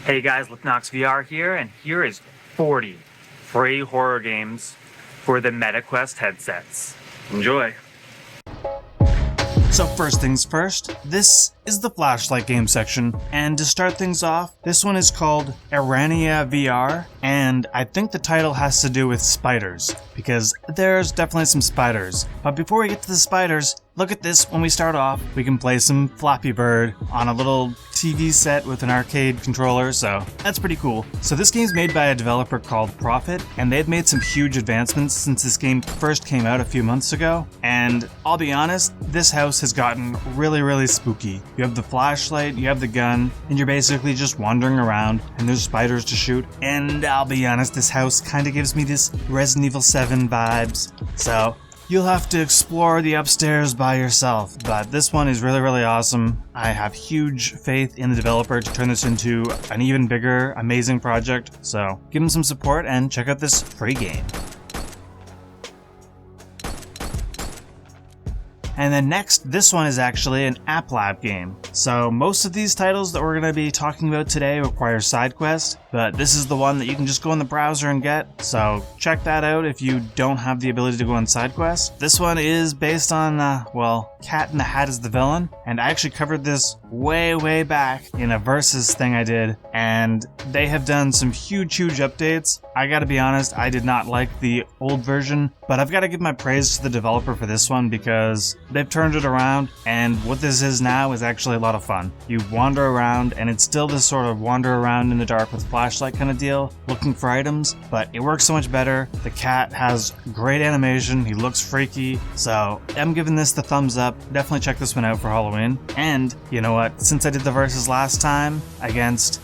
Hey guys, Lucarne VR here, and here is 40 free horror games for the MetaQuest headsets. Enjoy! So first things first, this is the flashlight game section, and to start things off, this one is called Arania VR, and I think the title has to do with spiders, because there's definitely some spiders. But before we get to the spiders, look at this. When we start off, we can play some Flappy Bird on a little TV set with an arcade controller, so that's pretty cool. So this game's made by a developer called Profit, and they've made some huge advancements since this game first came out a few months ago, and I'll be honest, this house has gotten really spooky. You have the flashlight, you have the gun, and you're basically just wandering around, and there's spiders to shoot, and I'll be honest, this house kind of gives me this Resident Evil 7 vibes, so you'll have to explore the upstairs by yourself, but this one is really awesome. I have huge faith in the developer to turn this into an even bigger, amazing project, so give them some support and check out this free game. And then next, this one is actually an App Lab game. So most of these titles that we're going to be talking about today require side quests, but this is the one that you can just go in the browser and get, so check that out if you don't have the ability to go on side quests. This one is based on, Cat in the Hat is the villain, and I actually covered this way back in a Versus thing I did, and they have done some huge updates. I gotta be honest, I did not like the old version, but I've got to give my praise to the developer for this one because they've turned it around, and what this is now is actually a lot of fun. You wander around, and it's still this sort of wander around in the dark with flashlight kind of deal, looking for items, but it works so much better. The cat has great animation, he looks freaky, so I'm giving this the thumbs up. Definitely check this one out for Halloween. And you know what, since I did the Versus last time against,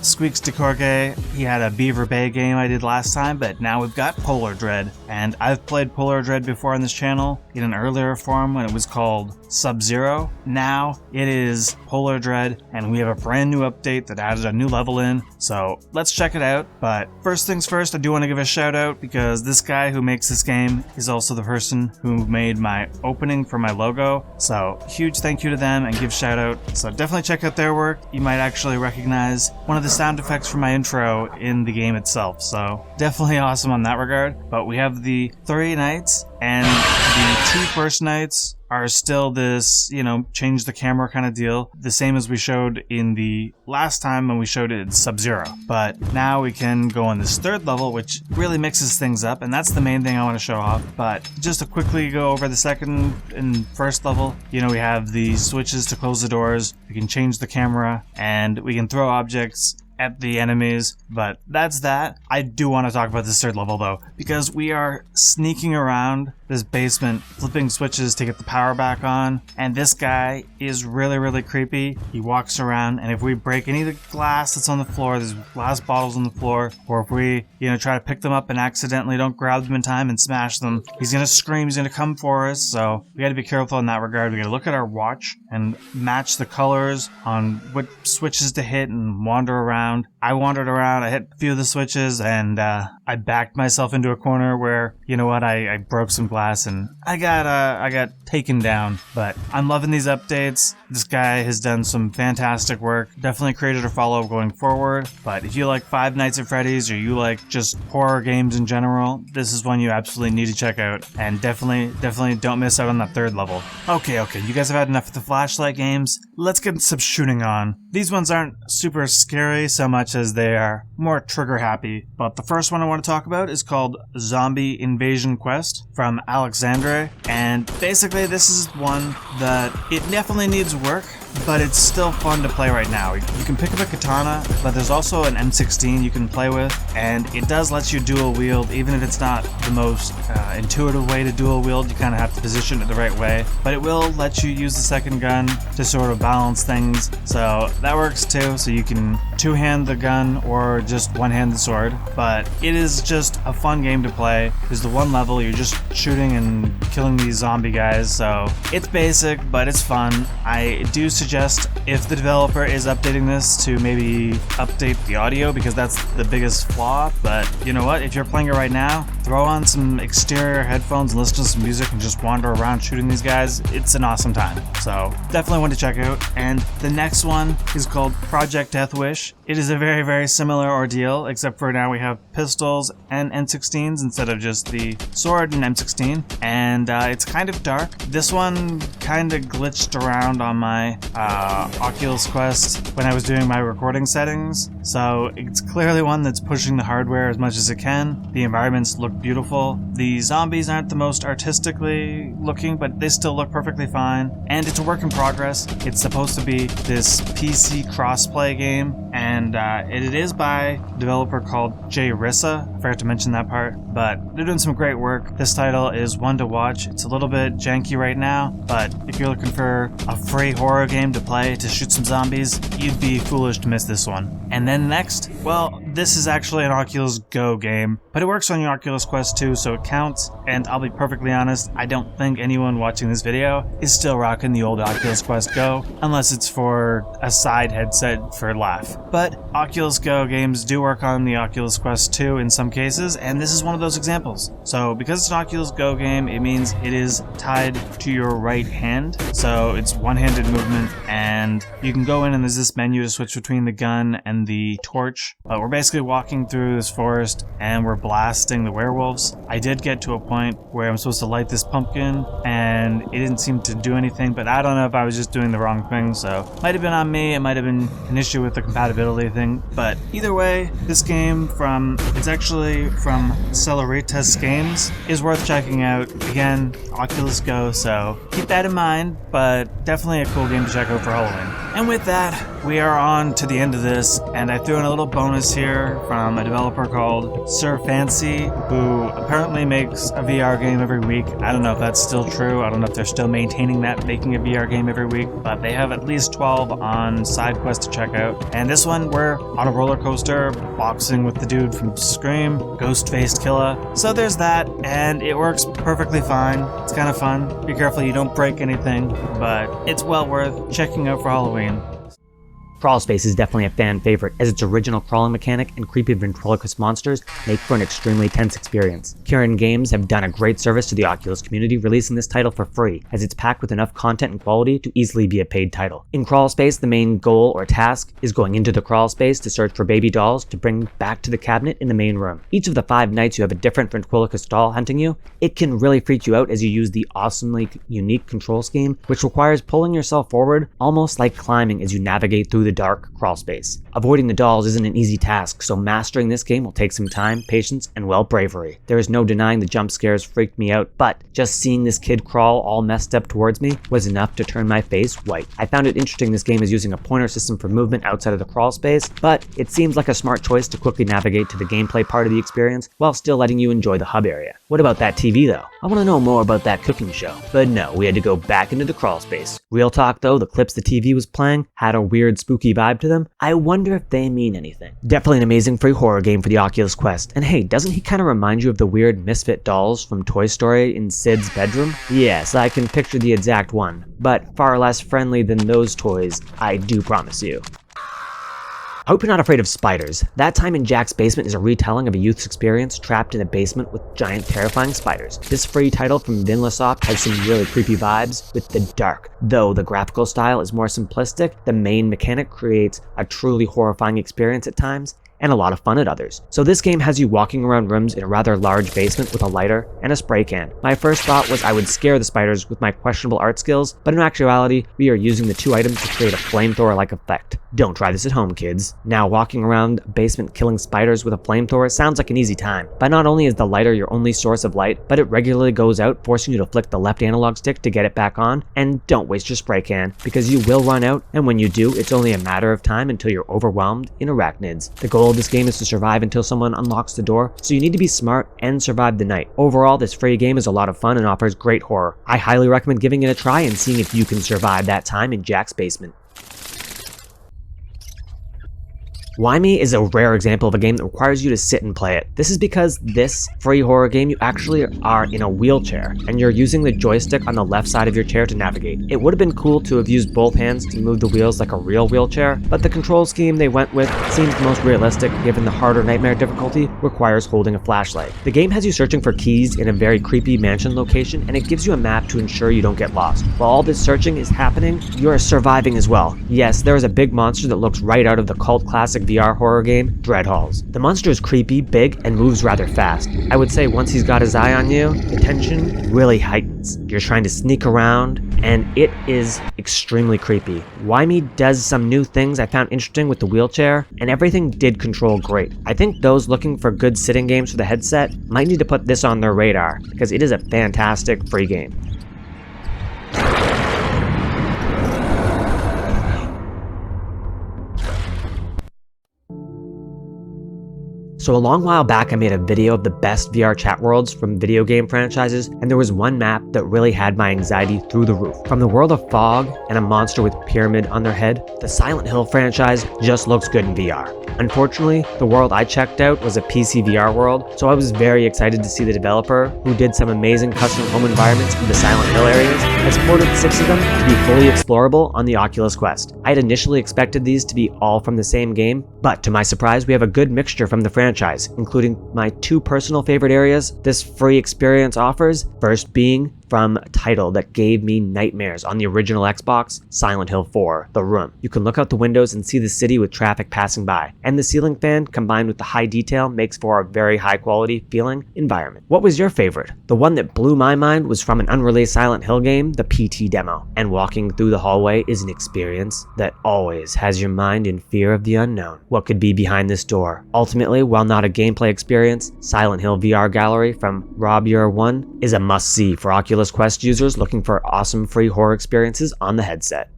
Squeaks DeCorge, he had a Beaver Bay game I did last time, but now we've got Polar Dread, and I've played Polar Dread before on this channel in an earlier form when it was called Sub-Zero. Now it is Polar Dread, and we have a brand new update that added a new level in, so let's check it out. But first things first, I do want to give a shout out because this guy who makes this game is also the person who made my opening for my logo, so huge thank you to them and give shout out. So definitely check out their work. You might actually recognize one of the sound effects from my intro in the game itself, so definitely awesome on that regard. But we have the 3 nights, and the 2 first nights are still this, change the camera kind of deal, the same as we showed in the last time when we showed it in Sub-Zero. But now we can go on this 3rd level, which really mixes things up, and that's the main thing I want to show off. But just to quickly go over the 2nd and 1st level, we have the switches to close the doors, we can change the camera, and we can throw objects at the enemies, but that's that. I do want to talk about this 3rd level though, because we are sneaking around this basement, flipping switches to get the power back on, and this guy is really creepy. He walks around, and if we break any of the glass that's on the floor, there's glass bottles on the floor, or if we, try to pick them up and accidentally don't grab them in time and smash them, he's gonna scream, he's gonna come for us, so we gotta be careful in that regard. We gotta look at our watch and match the colors on what switches to hit and wander around. I wandered around, I hit a few of the switches, and I backed myself into a corner where, I broke some glass and I got taken down. But I'm loving these updates. This guy has done some fantastic work. Definitely created a follow going forward. But if you like Five Nights at Freddy's, or you like just horror games in general, this is one you absolutely need to check out. And definitely don't miss out on that 3rd level. Okay, you guys have had enough of the flashlight games. Let's get some shooting on. These ones aren't super scary so much as they are more trigger happy. But the first one I want to talk about is called Zombie Invasion Quest from Alexandre. And basically this is one that it definitely needs work, but it's still fun to play right now. You can pick up a katana, but there's also an M16 you can play with, and it does let you dual wield, even if it's not the most intuitive way to dual wield. You kind of have to position it the right way, but it will let you use the second gun to sort of balance things, so that works too. So you can 2-hand the gun or just 1-hand the sword, but it is just a fun game to play. There's the one level you're just shooting and killing these zombie guys, so it's basic, but it's fun. I do suggest, if the developer is updating this, to maybe update the audio, because that's the biggest flaw. But you know what, if you're playing it right now, throw on some exterior headphones and listen to some music and just wander around shooting these guys. It's an awesome time, so definitely one to check out. And the next one is called Project Death Wish. It is a very, very similar ordeal, except for now we have pistols and M16s instead of just the sword and M16, and it's kind of dark. This one kind of glitched around on my Oculus Quest when I was doing my recording settings, so it's clearly one that's pushing the hardware as much as it can. The environments look beautiful. The zombies aren't the most artistically looking, but they still look perfectly fine, and it's a work in progress. It's supposed to be this PC crossplay game, and it is by a developer called Rissa. I forgot to mention that part, but they're doing some great work. This title is one to watch. It's a little bit janky right now, but if you're looking for a free horror game to play to shoot some zombies, you'd be foolish to miss this one. And then next, well, this is actually an Oculus Go game, but it works on your Oculus Quest too, so it counts. And I'll be perfectly honest, I don't think anyone watching this video is still rocking the old Oculus Quest Go, unless it's for a side headset for laugh. But Oculus Go games do work on the Oculus Quest 2 in some cases, and this is one of those examples. So because it's an Oculus Go game, it means it is tied to your right hand, so it's one-handed movement, and you can go in and there's this menu to switch between the gun and the torch. But we're basically walking through this forest and we're blasting the werewolves. I did get to a point where I'm supposed to light this pumpkin and it didn't seem to do anything, but I don't know if I was just doing the wrong thing, so might have been on me, it might have been an issue with the compatibility thing. But either way, this game it's actually from Celeritas Games, is worth checking out. Again, Oculus Go, so keep that in mind, but definitely a cool game to check out for Halloween. And with that, we are on to the end of this, and I threw in a little bonus here from a developer called Sir Fancy, who apparently makes a VR game every week. I don't know if that's still true. I don't know if they're still maintaining that, making a VR game every week, but they have at least 12 on side quest to check out. And this one, we're on a roller coaster, boxing with the dude from Scream, ghost-faced killer. So there's that, and it works perfectly fine. It's kind of fun. Be careful you don't break anything, but it's well worth checking out for Halloween. Crawl Space is definitely a fan favorite, as its original crawling mechanic and creepy ventriloquist monsters make for an extremely tense experience. Kieran Games have done a great service to the Oculus community, releasing this title for free, as it's packed with enough content and quality to easily be a paid title. In Crawl Space, the main goal or task is going into the crawl space to search for baby dolls to bring back to the cabinet in the main room. Each of the 5 nights you have a different ventriloquist doll hunting you. It can really freak you out as you use the awesomely unique control scheme, which requires pulling yourself forward, almost like climbing as you navigate through the dark crawl space. Avoiding the dolls isn't an easy task, so mastering this game will take some time, patience, and well, bravery. There is no denying the jump scares freaked me out, but just seeing this kid crawl all messed up towards me was enough to turn my face white. I found it interesting this game is using a pointer system for movement outside of the crawl space, but it seems like a smart choice to quickly navigate to the gameplay part of the experience while still letting you enjoy the hub area. What about that TV though? I want to know more about that cooking show. But no, we had to go back into the crawl space. Real talk though, the clips the TV was playing had a weird spooky vibe to them. I wonder if they mean anything. Definitely an amazing free horror game for the Oculus Quest. And hey, doesn't he kind of remind you of the weird misfit dolls from Toy Story in Sid's bedroom? Yes, I can picture the exact one, but far less friendly than those toys, I do promise you. I hope you're not afraid of spiders. That Time in Jack's Basement is a retelling of a youth's experience trapped in a basement with giant terrifying spiders. This free title from Vinlasoft has some really creepy vibes with the dark. Though the graphical style is more simplistic, the main mechanic creates a truly horrifying experience at times, and a lot of fun at others. So this game has you walking around rooms in a rather large basement with a lighter and a spray can. My first thought was I would scare the spiders with my questionable art skills, but in actuality, we are using the 2 items to create a flamethrower-like effect. Don't try this at home, kids. Now, walking around a basement killing spiders with a flamethrower sounds like an easy time, but not only is the lighter your only source of light, but it regularly goes out, forcing you to flick the left analog stick to get it back on, and don't waste your spray can, because you will run out, and when you do, it's only a matter of time until you're overwhelmed in arachnids. The goal of this game is to survive until someone unlocks the door, so you need to be smart and survive the night. Overall, this free game is a lot of fun and offers great horror. I highly recommend giving it a try and seeing if you can survive that time in Jack's basement. Whyme is a rare example of a game that requires you to sit and play it. This is because this free horror game you actually are in a wheelchair, and you're using the joystick on the left side of your chair to navigate. It would have been cool to have used both hands to move the wheels like a real wheelchair, but the control scheme they went with seems the most realistic given the harder nightmare difficulty requires holding a flashlight. The game has you searching for keys in a very creepy mansion location, and it gives you a map to ensure you don't get lost. While all this searching is happening, you're surviving as well. Yes, there is a big monster that looks right out of the cult classic recent VR horror game, Dreadhalls. The monster is creepy, big, and moves rather fast. I would say once he's got his eye on you, the tension really heightens. You're trying to sneak around, and it is extremely creepy. Why-Me does some new things I found interesting with the wheelchair, and everything did control great. I think those looking for good sitting games for the headset might need to put this on their radar, because it is a fantastic free game. So a long while back I made a video of the best VR chat worlds from video game franchises, and there was one map that really had my anxiety through the roof. From the world of fog and a monster with pyramid on their head, the Silent Hill franchise just looks good in VR. Unfortunately, the world I checked out was a PC VR world, so I was very excited to see the developer, who did some amazing custom home environments in the Silent Hill areas, has ported 6 of them to be fully explorable on the Oculus Quest. I had initially expected these to be all from the same game, but to my surprise we have a good mixture from the franchise, including my 2 personal favorite areas this free experience offers, first being from a title that gave me nightmares on the original Xbox, Silent Hill 4, The Room. You can look out the windows and see the city with traffic passing by, and the ceiling fan combined with the high detail makes for a very high quality feeling environment. What was your favorite? The one that blew my mind was from an unreleased Silent Hill game, the PT demo, and walking through the hallway is an experience that always has your mind in fear of the unknown. What could be behind this door? Ultimately, while not a gameplay experience, Silent Hill VR Gallery from Rob1 is a must-see for Oculus Quest users looking for awesome free horror experiences on the headset.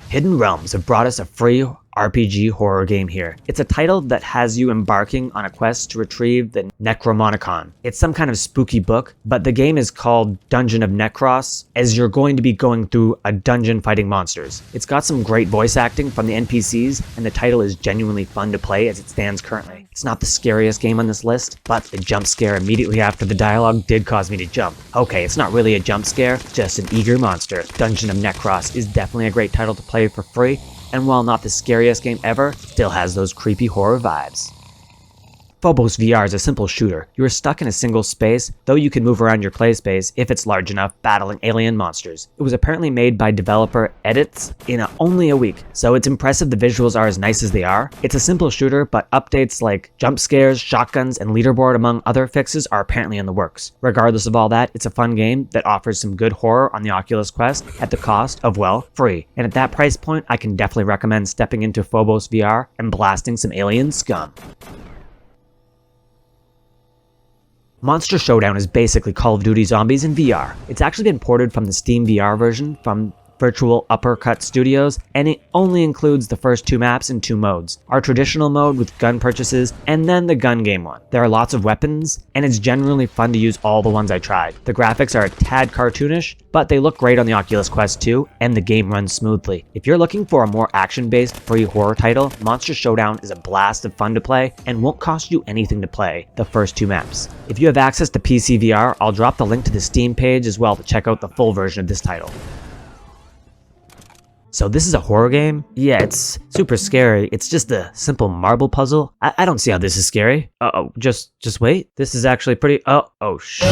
Hidden Realms have brought us a free RPG horror game here. It's a title that has you embarking on a quest to retrieve the Necromonicon. It's some kind of spooky book, but the game is called Dungeon of Necross, as you're going to be going through a dungeon fighting monsters. It's got some great voice acting from the NPCs, and the title is genuinely fun to play as it stands currently. It's not the scariest game on this list, but the jump scare immediately after the dialogue did cause me to jump. Okay, it's not really a jump scare, just an eager monster. Dungeon of Necross is definitely a great title to play for free, and while not the scariest game ever, still has those creepy horror vibes. Phobos VR is a simple shooter. You are stuck in a single space, though you can move around your play space if it's large enough, battling alien monsters. It was apparently made by developer Edits in only a week, so it's impressive the visuals are as nice as they are. It's a simple shooter, but updates like jump scares, shotguns, and leaderboard among other fixes are apparently in the works. Regardless of all that, it's a fun game that offers some good horror on the Oculus Quest at the cost of, well, free. And at that price point, I can definitely recommend stepping into Phobos VR and blasting some alien scum. Monster Showdown is basically Call of Duty Zombies in VR. It's actually been ported from the Steam VR version from Virtual Uppercut Studios, and it only includes the first 2 maps in 2 modes. Our traditional mode with gun purchases, and then the gun game one. There are lots of weapons, and it's generally fun to use all the ones I tried. The graphics are a tad cartoonish, but they look great on the Oculus Quest 2, and the game runs smoothly. If you're looking for a more action-based free horror title, Monster Showdown is a blast of fun to play, and won't cost you anything to play the first 2 maps. If you have access to PC VR, I'll drop the link to the Steam page as well to check out the full version of this title. So this is a horror game? Yeah, it's super scary. It's just a simple marble puzzle. I don't see how this is scary. Uh-oh, just wait. This is actually pretty, oh shit.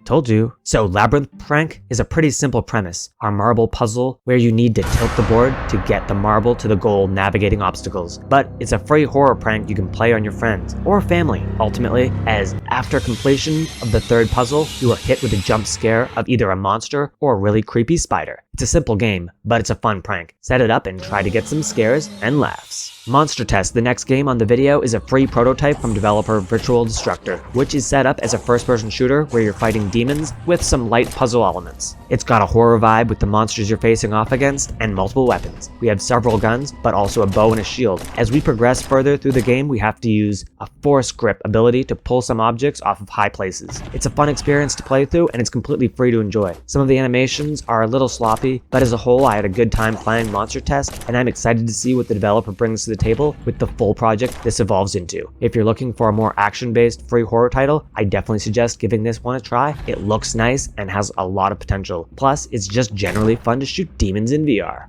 Told you. So Labyrinth Prank is a pretty simple premise. Our marble puzzle where you need to tilt the board to get the marble to the goal navigating obstacles. But it's a free horror prank you can play on your friends or family, ultimately, as after completion of the 3rd puzzle, you are hit with a jump scare of either a monster or a really creepy spider. It's a simple game, but it's a fun prank. Set it up and try to get some scares and laughs. Monster Test, the next game on the video, is a free prototype from developer Virtual Destructor, which is set up as a first-person shooter where you're fighting demons with some light puzzle elements. It's got a horror vibe with the monsters you're facing off against and multiple weapons. We have several guns, but also a bow and a shield. As we progress further through the game, we have to use a force grip ability to pull some objects off of high places. It's a fun experience to play through, and it's completely free to enjoy. Some of the animations are a little sloppy, but as a whole, I had a good time playing Monster Test, and I'm excited to see what the developer brings to the table with the full project this evolves into. If you're looking for a more action-based free horror title, I definitely suggest giving this one a try. It looks nice and has a lot of potential. Plus, it's just generally fun to shoot demons in VR.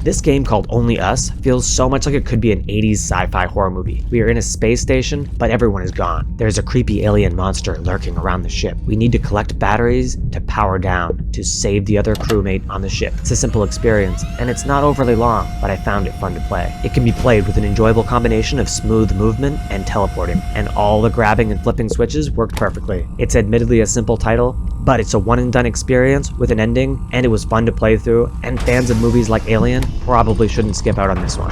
This game, called Only Us, feels so much like it could be an 80s sci-fi horror movie. We are in a space station, but everyone is gone. There's a creepy alien monster lurking around the ship. We need to collect batteries to power down to save the other crewmate on the ship. It's a simple experience, and it's not overly long, but I found it fun to play. It can be played with an enjoyable combination of smooth movement and teleporting, and all the grabbing and flipping switches worked perfectly. It's admittedly a simple title, but it's a one-and-done experience with an ending, and it was fun to play through, and fans of movies like Alien probably shouldn't skip out on this one.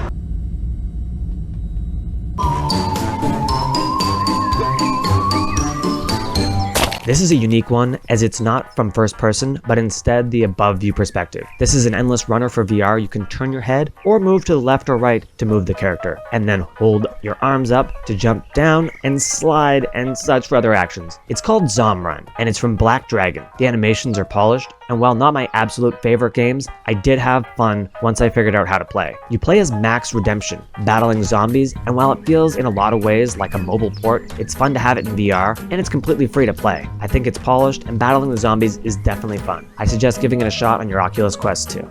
This is a unique one, as it's not from first person, but instead the above view perspective. This is an endless runner for VR. You can turn your head or move to the left or right to move the character, and then hold your arms up to jump down and slide and such for other actions. It's called Zrun, and it's from Black Dragon. The animations are polished, and while not my absolute favorite games, I did have fun once I figured out how to play. You play as Max Redemption, battling zombies, and while it feels in a lot of ways like a mobile port, it's fun to have it in VR, and it's completely free to play. I think it's polished, and battling the zombies is definitely fun. I suggest giving it a shot on your Oculus Quest 2.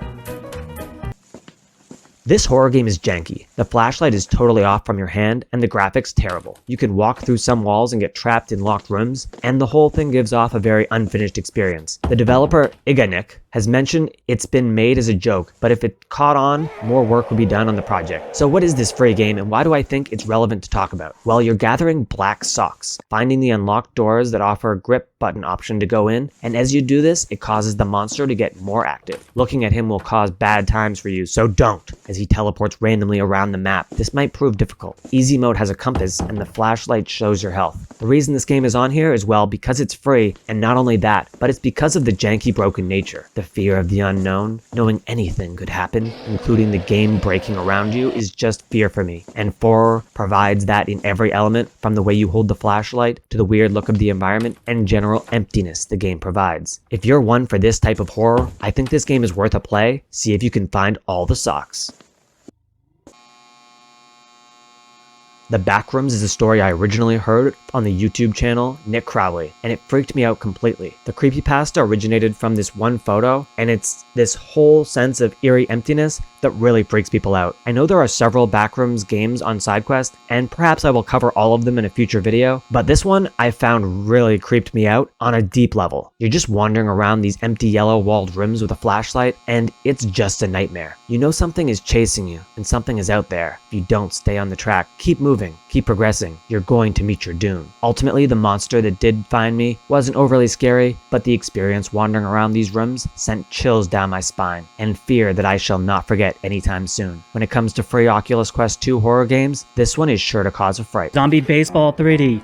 This horror game is janky. The flashlight is totally off from your hand, and the graphics terrible. You can walk through some walls and get trapped in locked rooms, and the whole thing gives off a very unfinished experience. The developer, Iganik, has mentioned it's been made as a joke, but if it caught on, more work would be done on the project. So what is this free game, and why do I think it's relevant to talk about? Well, you're gathering black socks, finding the unlocked doors that offer a grip button option to go in, and as you do this, it causes the monster to get more active. Looking at him will cause bad times for you, so don't, as he teleports randomly around the map. This might prove difficult. Easy mode has a compass, and the flashlight shows your health. The reason this game is on here is, well, because it's free, and not only that, but it's because of the janky broken nature. The fear of the unknown, knowing anything could happen, including the game breaking around you, is just fear for me. And 4 provides that in every element, from the way you hold the flashlight, to the weird look of the environment, and general emptiness the game provides. If you're one for this type of horror, I think this game is worth a play. See if you can find all the socks. The Backrooms is a story I originally heard on the YouTube channel Nick Crowley, and it freaked me out completely. The creepypasta originated from this one photo, and it's this whole sense of eerie emptiness that really freaks people out. I know there are several Backrooms games on SideQuest, and perhaps I will cover all of them in a future video, but this one I found really creeped me out on a deep level. You're just wandering around these empty yellow-walled rooms with a flashlight, and it's just a nightmare. You know something is chasing you, and something is out there. If you don't stay on the track, keep moving, keep progressing, you're going to meet your doom. Ultimately, the monster that did find me wasn't overly scary, but the experience wandering around these rooms sent chills down my spine, and fear that I shall not forget anytime soon. When it comes to free Oculus Quest 2 horror games, this one is sure to cause a fright. Zombie Baseball 3D.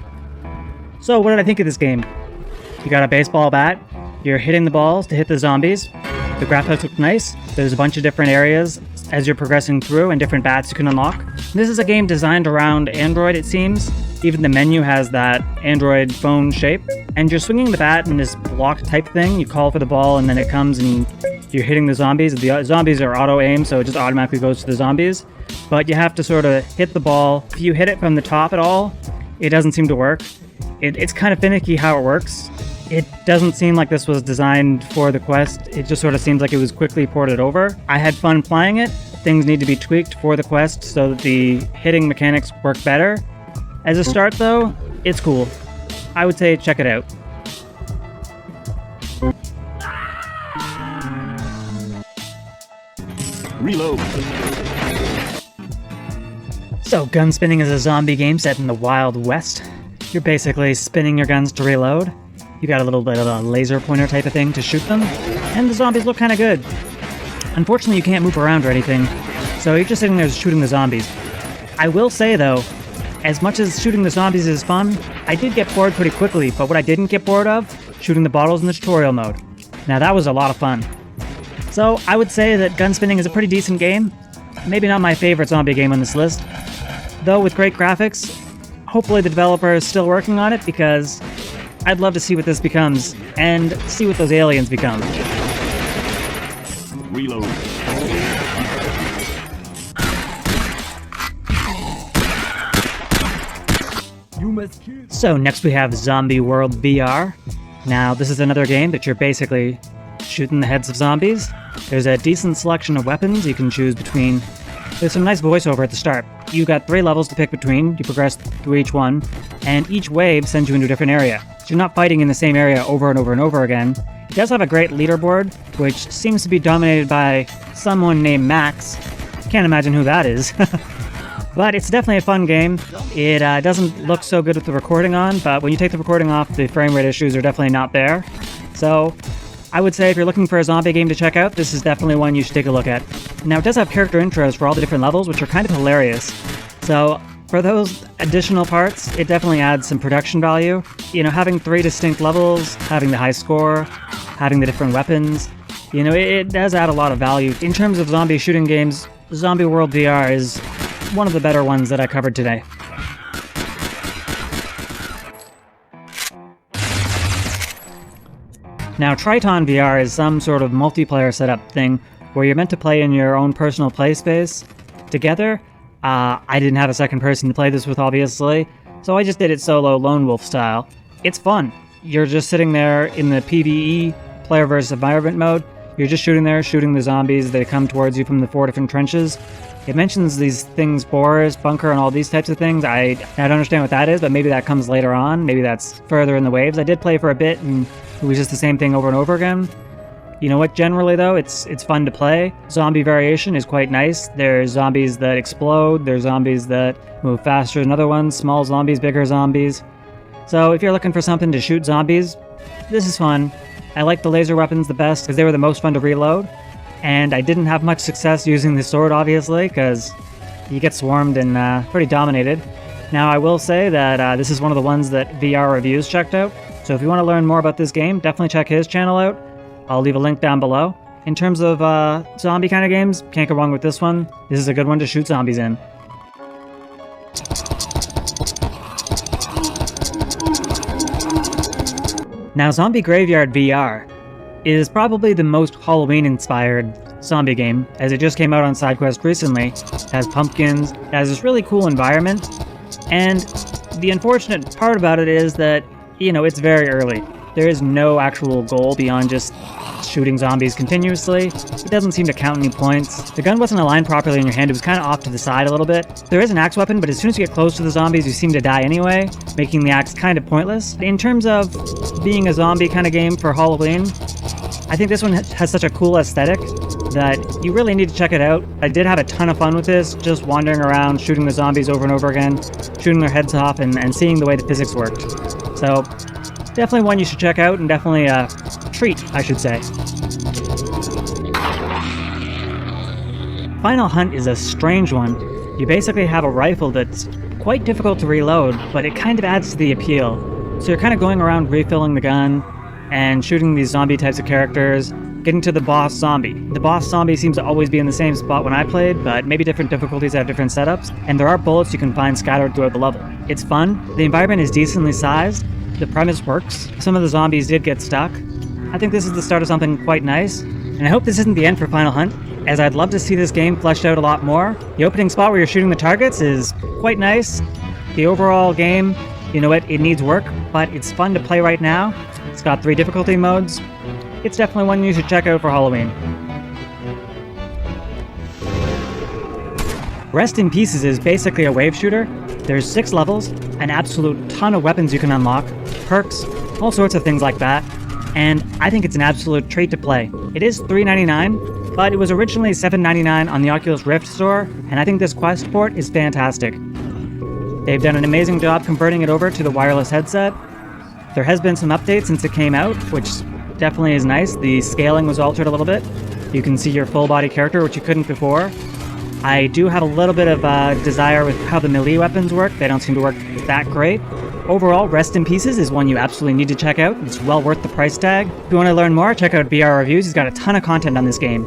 So what did I think of this game? You got a baseball bat, you're hitting the balls to hit the zombies, the graphics look nice, there's a bunch of different areas as you're progressing through and different bats you can unlock. This is a game designed around Android, it seems. Even the menu has that Android phone shape. And you're swinging the bat in this block type thing. You call for the ball and then it comes and you're hitting the zombies. The zombies are auto-aim, so it just automatically goes to the zombies. But you have to sort of hit the ball. If you hit it from the top at all, it doesn't seem to work. It's kind of finicky how it works. It doesn't seem like this was designed for the Quest. It just sort of seems like it was quickly ported over. I had fun playing it. Things need to be tweaked for the Quest so that the hitting mechanics work better. As a start though, it's cool. I would say check it out. Reload. So GunSpinning is a zombie game set in the Wild West. You're basically spinning your guns to reload. You got a little bit of a laser pointer type of thing to shoot them, and the zombies look kind of good. Unfortunately, you can't move around or anything, so you're just sitting there shooting the zombies. I will say though, as much as shooting the zombies is fun, I did get bored pretty quickly, but what I didn't get bored of, shooting the bottles in the tutorial mode. Now that was a lot of fun. So I would say that GunSpinning is a pretty decent game. Maybe not my favorite zombie game on this list, though with great graphics. Hopefully the developer is still working on it because I'd love to see what this becomes and see what those aliens become. Reload. So next we have Zombie World VR. Now this is another game that you're basically shooting the heads of zombies. There's a decent selection of weapons you can choose between. There's some nice voiceover at the start. You got 3 levels to pick between, you progress through each one, and each wave sends you into a different area. So you're not fighting in the same area over and over and over again. It does have a great leaderboard, which seems to be dominated by someone named Max. Can't imagine who that is. But it's definitely a fun game. It doesn't look so good with the recording on, but when you take the recording off, the frame rate issues are definitely not there. So I would say if you're looking for a zombie game to check out, this is definitely one you should take a look at. Now, it does have character intros for all the different levels, which are kind of hilarious. So for those additional parts, it definitely adds some production value. You know, having 3 distinct levels, having the high score, having the different weapons, you know, it does add a lot of value. In terms of zombie shooting games, Zombie World VR is one of the better ones that I covered today. Now, Triton VR is some sort of multiplayer setup thing where you're meant to play in your own personal play space together. I didn't have a second person to play this with, obviously, so I just did it solo, lone wolf style. It's fun. You're just sitting there in the PvE, player versus environment mode. You're just shooting the zombies. They come towards you from the 4 different trenches. It mentions these things, Boris, bunker, and all these types of things. I don't understand what that is, but maybe that comes later on. Maybe that's further in the waves. I did play for a bit, and it was just the same thing over and over again. You know what, generally though, it's fun to play. Zombie variation is quite nice. There's zombies that explode, there's zombies that move faster than other ones, small zombies, bigger zombies. So if you're looking for something to shoot zombies, this is fun. I like the laser weapons the best because they were the most fun to reload. And I didn't have much success using the sword, obviously, because you get swarmed and pretty dominated. Now, I will say that this is one of the ones that VR Reviews checked out. So if you want to learn more about this game, definitely check his channel out. I'll leave a link down below. In terms of zombie kind of games, can't go wrong with this one. This is a good one to shoot zombies in. Now, Zombie Graveyard VR is probably the most Halloween-inspired zombie game, as it just came out on SideQuest recently. It has pumpkins, it has this really cool environment, and the unfortunate part about it is that, you know, it's very early. There is no actual goal beyond just shooting zombies continuously. It doesn't seem to count any points. The gun wasn't aligned properly in your hand, it was kind of off to the side a little bit. There is an axe weapon, but as soon as you get close to the zombies, you seem to die anyway, making the axe kind of pointless. In terms of being a zombie kind of game for Halloween, I think this one has such a cool aesthetic that you really need to check it out. I did have a ton of fun with this, just wandering around, shooting the zombies over and over again, shooting their heads off, and seeing the way the physics worked. So, definitely one you should check out, and definitely a treat, I should say. Final Hunt is a strange one. You basically have a rifle that's quite difficult to reload, but it kind of adds to the appeal. So you're kind of going around refilling the gun, and shooting these zombie types of characters, getting to the boss zombie. The boss zombie seems to always be in the same spot when I played, but maybe different difficulties have different setups, and there are bullets you can find scattered throughout the level. It's fun, the environment is decently sized, the premise works, some of the zombies did get stuck. I think this is the start of something quite nice, and I hope this isn't the end for Final Hunt, as I'd love to see this game fleshed out a lot more. The opening spot where you're shooting the targets is quite nice. The overall game, you know what, it needs work, but it's fun to play right now. It's got 3 difficulty modes. It's definitely one you should check out for Halloween. Rest in Pieces is basically a wave shooter. There's 6 levels, an absolute ton of weapons you can unlock, perks, all sorts of things like that, and I think it's an absolute treat to play. It is $3.99, but it was originally $7.99 on the Oculus Rift store, and I think this Quest port is fantastic. They've done an amazing job converting it over to the wireless headset. There has been some updates since it came out, which definitely is nice. The scaling was altered a little bit. You can see your full body character, which you couldn't before. I do have a little bit of desire with how the melee weapons work. They don't seem to work that great. Overall, Rest in Pieces is one you absolutely need to check out. It's well worth the price tag. If you want to learn more, check out VR Reviews. He's got a ton of content on this game.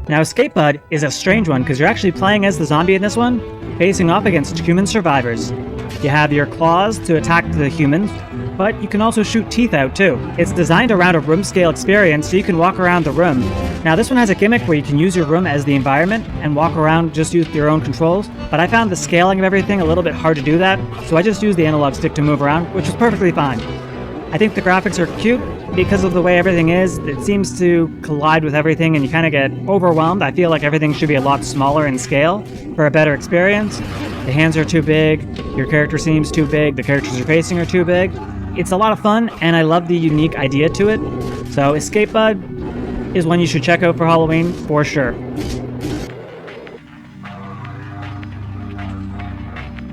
Now, Escape Bud is a strange one because you're actually playing as the zombie in this one, facing off against human survivors. You have your claws to attack the humans, but you can also shoot teeth out too. It's designed around a room scale experience, so you can walk around the room. Now this one has a gimmick where you can use your room as the environment and walk around just with your own controls, but I found the scaling of everything a little bit hard to do that, so I just used the analog stick to move around, which was perfectly fine. I think the graphics are cute because of the way everything is. It seems to collide with everything and you kind of get overwhelmed. I feel like everything should be a lot smaller in scale for a better experience. The hands are too big, your character seems too big, the characters you're facing are too big. It's a lot of fun and I love the unique idea to it. So Escape Bud is one you should check out for Halloween for sure.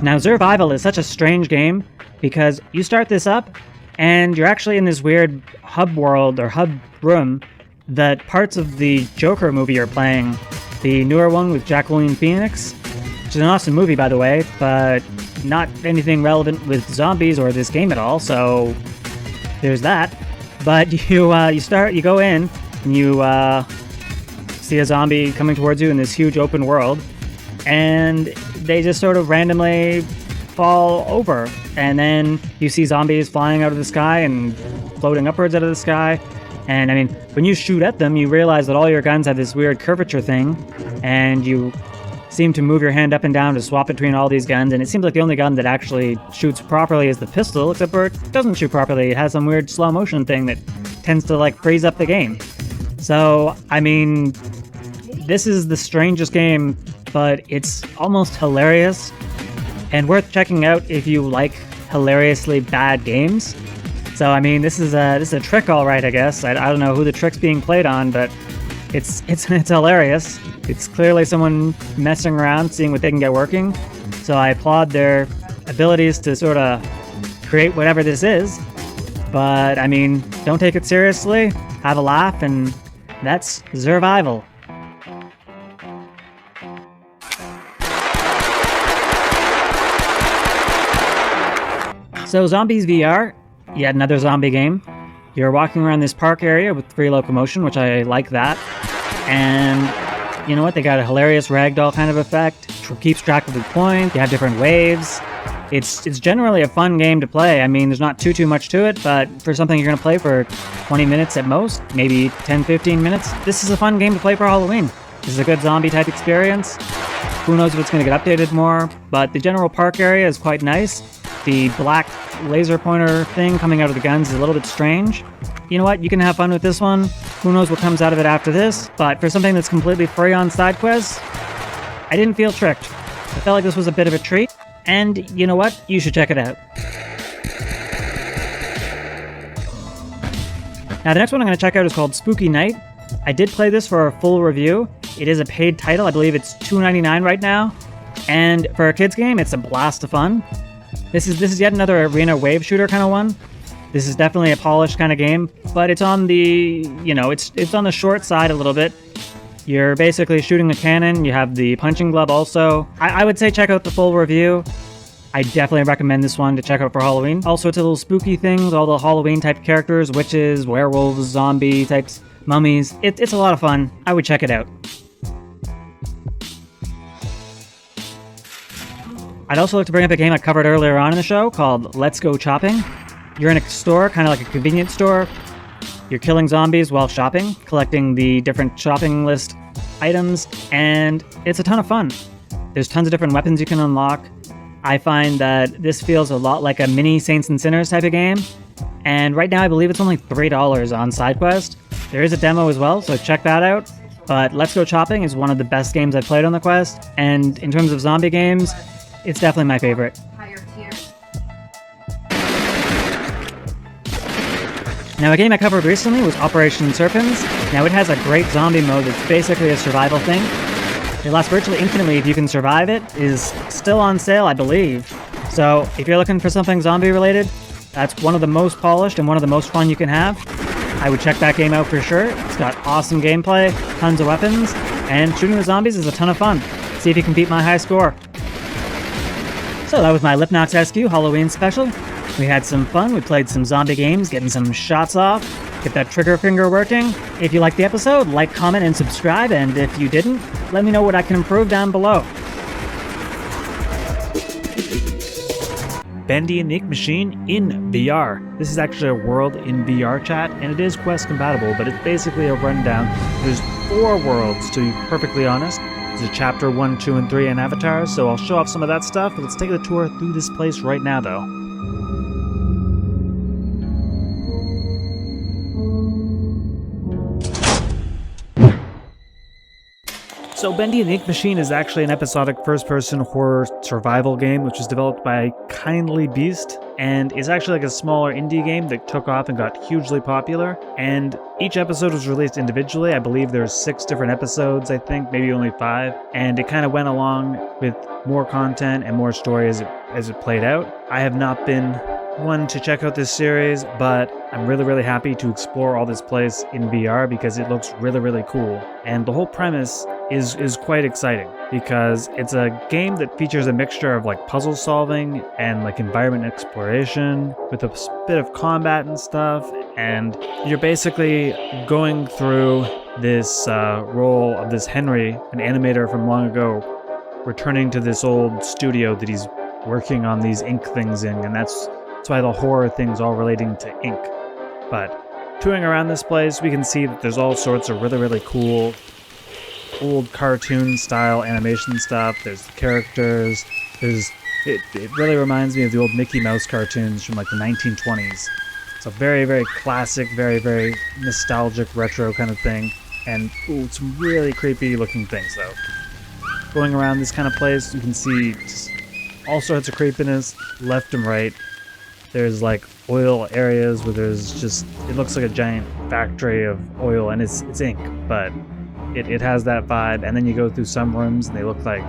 Now Zurvival is such a strange game because you start this up and you're actually in this weird hub world or hub room that parts of the Joker movie are playing. The newer one with Joaquin Phoenix, which is an awesome movie by the way, but not anything relevant with zombies or this game at all, so there's that. But you go in and you see a zombie coming towards you in this huge open world, and they just sort of randomly fall over, and then you see zombies flying out of the sky and floating upwards out of the sky. And I mean, when you shoot at them, you realize that all your guns have this weird curvature thing, and you seem to move your hand up and down to swap between all these guns, and it seems like the only gun that actually shoots properly is the pistol, except for it doesn't shoot properly. It has some weird slow motion thing that tends to like freeze up the game. So, I mean, this is the strangest game, but it's almost hilarious and worth checking out if you like hilariously bad games. So, I mean, this is a trick, all right, I guess. I don't know who the trick's being played on, but it's hilarious. It's clearly someone messing around, seeing what they can get working. So I applaud their abilities to sort of create whatever this is. But, I mean, don't take it seriously. Have a laugh, and that's Zurvival. So ZombiesVR, yet another zombie game. You're walking around this park area with free locomotion, which I like that. And you know what? They got a hilarious ragdoll kind of effect. Keeps track of the points. You have different waves. It's generally a fun game to play. I mean, there's not too much to it, but for something you're going to play for 20 minutes at most, maybe 10-15 minutes, this is a fun game to play for Halloween. This is a good zombie type experience. Who knows if it's going to get updated more, but the general park area is quite nice. The black laser pointer thing coming out of the guns is a little bit strange. You know what? You can have fun with this one. Who knows what comes out of it after this, but for something that's completely free on side quests, I didn't feel tricked. I felt like this was a bit of a treat, and you know what? You should check it out. Now the next one I'm going to check out is called Spooky Night. I did play this for a full review. It is a paid title. I believe it's $2.99 right now. And for a kids game, it's a blast of fun. This is yet another arena wave shooter kind of one. This is definitely a polished kind of game, but it's on the, it's on the short side a little bit. You're basically shooting a cannon. You have the punching glove also. I would say check out the full review. I definitely recommend this one to check out for Halloween. Also, it's a little spooky things, all the Halloween type characters, witches, werewolves, zombie types, mummies. It's a lot of fun. I would check it out. I'd also like to bring up a game I covered earlier on in the show called Let's Go Chopping. You're in a store, kind of like a convenience store. You're killing zombies while shopping, collecting the different shopping list items, and it's a ton of fun. There's tons of different weapons you can unlock. I find that this feels a lot like a mini Saints and Sinners type of game, and right now I believe it's only $3 on SideQuest. There is a demo as well, so check that out. But Let's Go Chopping is one of the best games I've played on the Quest, and in terms of zombie games, it's definitely my favorite. Now, a game I covered recently was Operation Serpens. Now, it has a great zombie mode that's basically a survival thing. It lasts virtually infinitely if you can survive it. It is still on sale, I believe. So, if you're looking for something zombie-related, that's one of the most polished and one of the most fun you can have. I would check that game out for sure. It's got awesome gameplay, tons of weapons, and shooting the zombies is a ton of fun. See if you can beat my high score. So that was my Lipnox SQ Halloween special. We had some fun, we played some zombie games, getting some shots off, get that trigger finger working. If you liked the episode, like, comment, and subscribe, and if you didn't, let me know what I can improve down below. Bendy and the Ink Machine in VR. This is actually a world in VRChat, and it is Quest compatible, but it's basically a rundown. There's 4 worlds, to be perfectly honest. There's a chapter 1, 2, and 3 and avatars, so I'll show off some of that stuff, but let's take a tour through this place right now, though. So Bendy and the Ink Machine is actually an episodic first-person horror survival game which was developed by Kindly Beast, and is actually like a smaller indie game that took off and got hugely popular, and each episode was released individually. I believe there's 6 different episodes, I think, maybe only 5, and it kind of went along with more content and more story as it played out. I have not been one to check out this series, but I'm really happy to explore all this place in VR because it looks really cool. And the whole premise is quite exciting because it's a game that features a mixture of like puzzle solving and like environment exploration with a bit of combat and stuff, and you're basically going through this role of this Henry, an animator from long ago, returning to this old studio that he's working on these ink things in, and that's why the horror thing's all relating to ink. But touring around this place, we can see that there's all sorts of really cool old cartoon style animation stuff. There's characters. It really reminds me of the old Mickey Mouse cartoons from like the 1920s. It's a very classic, very nostalgic retro kind of thing. And some really creepy looking things though. Going around this kind of place, you can see just all sorts of creepiness left and right. There's like oil areas where there's just, it looks like a giant factory of oil, and it's ink, but it has that vibe. And then you go through some rooms and they look like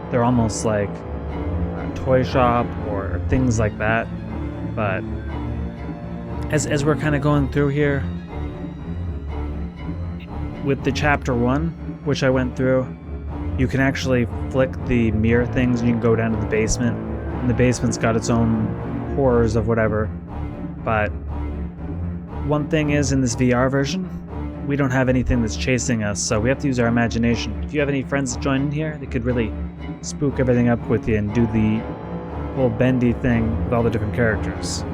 they're almost like a toy shop or things like that. But as we're kind of going through here with the chapter 1, which I went through, you can actually flick the mirror things and you can go down to the basement, and the basement's got its own horrors of whatever. But one thing is, in this VR version, we don't have anything that's chasing us, so we have to use our imagination. If you have any friends that join in here, they could really spook everything up with you and do the whole Bendy thing with all the different characters.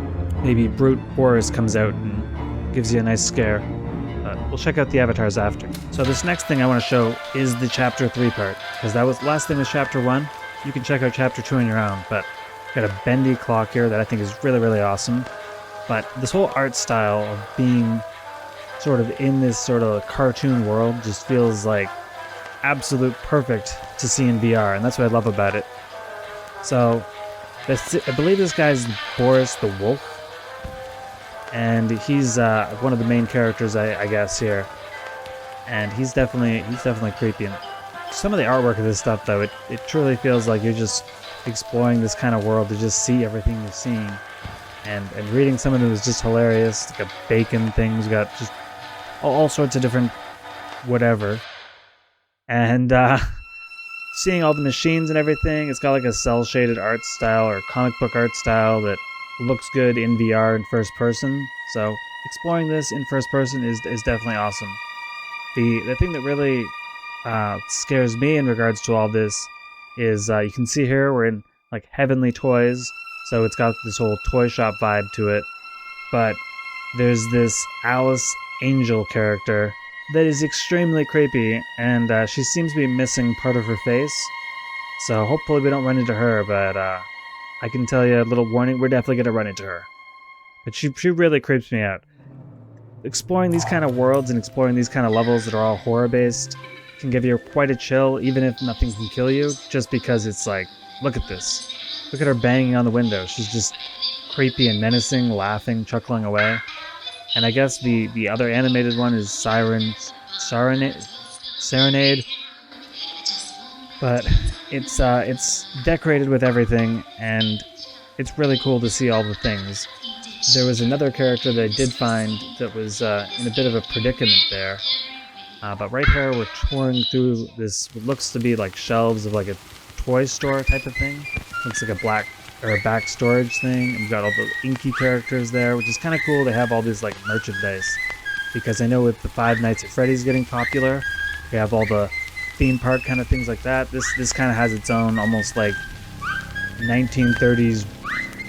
Maybe Brute Boris comes out and gives you a nice scare. But we'll check out the avatars after. So this next thing I want to show is the chapter 3 part, because that was last thing was chapter 1. You can check out chapter 2 on your own, but got a bendy clock here that I think is really awesome. But this whole art style of being sort of in this sort of cartoon world just feels like absolute perfect to see in VR, and that's what I love about it. So I believe this guy's Boris the Wolf, and he's one of the main characters, I guess, here. And he's definitely creepy. And some of the artwork of this stuff, though, it truly feels like you're just exploring this kind of world to just see everything you're seeing. And reading some of it was just hilarious. Like a bacon things, got just all sorts of different whatever. And seeing all the machines and everything, it's got like a cel-shaded art style or comic book art style that looks good in VR in first person. So exploring this in first person is definitely awesome. The thing that really scares me in regards to all this is you can see here we're in like Heavenly Toys, so it's got this whole toy shop vibe to it. But there's this Alice Angel character that is extremely creepy, and she seems to be missing part of her face. So hopefully we don't run into her, but I can tell you a little warning, we're definitely going to run into her. But she really creeps me out. Exploring these kind of worlds and exploring these kind of levels that are all horror-based can give you quite a chill, even if nothing can kill you, just because it's like, look at this. Look at her banging on the window. She's just creepy and menacing, laughing, chuckling away. And I guess the other animated one is Serenade. But it's decorated with everything, and it's really cool to see all the things. There was another character that I did find that was in a bit of a predicament there. But right here we're touring through this, what looks to be like shelves of like a toy store type of thing. Looks like a back storage thing. And we've got all the inky characters there, which is kind of cool. They have all these like merchandise, because I know with the Five Nights at Freddy's getting popular, they have all the theme park kind of things like that. This kind of has its own almost like 1930s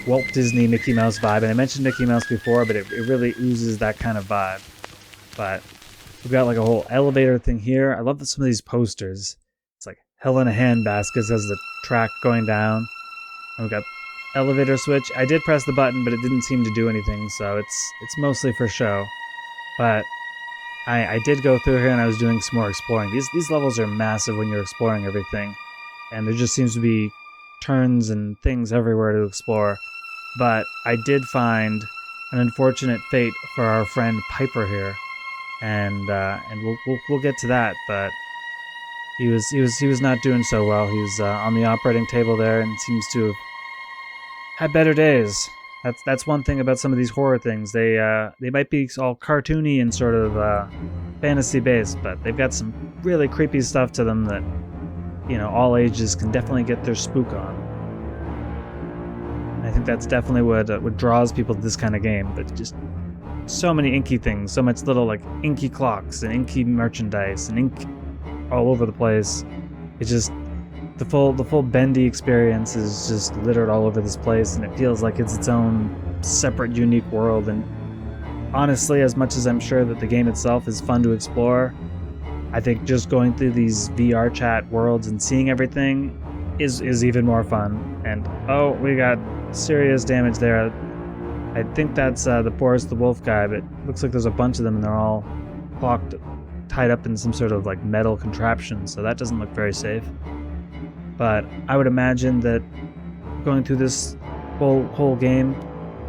Walt Disney Mickey Mouse vibe. And I mentioned Mickey Mouse before, but it really oozes that kind of vibe. But we've got like a whole elevator thing here. I love some of these posters. It's like Hell in a Handbasket has the track going down. And we've got elevator switch. I did press the button, but it didn't seem to do anything, so it's mostly for show. But I did go through here and I was doing some more exploring. These levels are massive when you're exploring everything, and there just seems to be turns and things everywhere to explore. But I did find an unfortunate fate for our friend Piper here, and we'll get to that. But he was not doing so well. He was on the operating table there and seems to have had better days. That's one thing about some of these horror things. They might be all cartoony and sort of fantasy based, but they've got some really creepy stuff to them that, you know, all ages can definitely get their spook on. I think that's definitely what draws people to this kind of game. But just so many inky things, so much little like inky clocks and inky merchandise and ink all over the place. It's just the full Bendy experience is just littered all over this place, and it feels like it's its own separate, unique world. And honestly, as much as I'm sure that the game itself is fun to explore, I think just going through these VRChat worlds and seeing everything is even more fun. And oh, we got serious damage there. I think that's the Boris the Wolf guy, but it looks like there's a bunch of them and they're all clocked, tied up in some sort of like metal contraption, so that doesn't look very safe. But I would imagine that going through this whole game,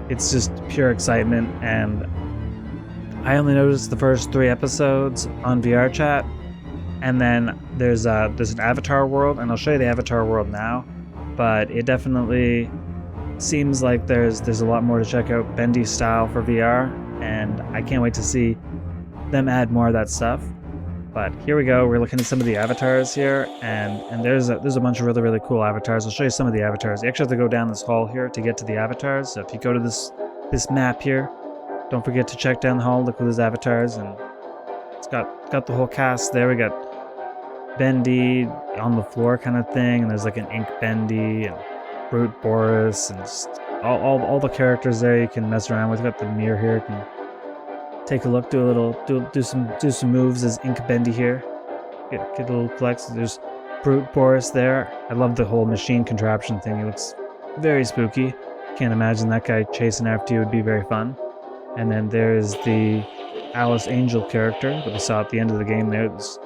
it's just pure excitement. And I only noticed the first 3 episodes on VRChat, and then there's an Avatar world, and I'll show you the Avatar world now. But it definitely seems like there's a lot more to check out Bendy style for VR, and I can't wait to see them add more of that stuff. But here we go, we're looking at some of the avatars here, and there's a bunch of really cool avatars. I'll show you some of the avatars. You actually have to go down this hall here to get to the avatars. So if you go to this map here, don't forget to check down the hall, look at those avatars, and it's got the whole cast there. We got Bendy on the floor kind of thing, and there's like an Ink Bendy and Brute Boris, and just all the characters there you can mess around with. We've got the mirror here, you can take a look, do some moves as Ink Bendy here. Get a little flex. There's Brute Boris there. I love the whole machine contraption thing. It looks very spooky. Can't imagine that guy chasing after you would be very fun. And then there's the Alice Angel character that we saw at the end of the game there. It was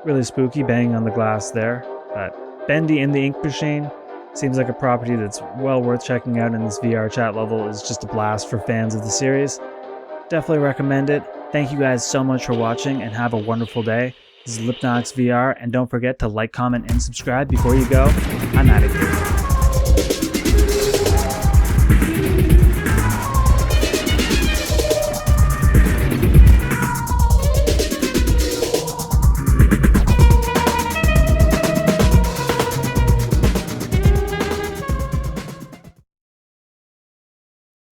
really spooky, banging on the glass there. But Bendy in the Ink Machine seems like a property that's well worth checking out, and this VRChat level is just a blast for fans of the series. Definitely recommend it. Thank you guys so much for watching, and have a wonderful day. This is LypnoX VR, and don't forget to like, comment, and subscribe before you go. I'm out of here.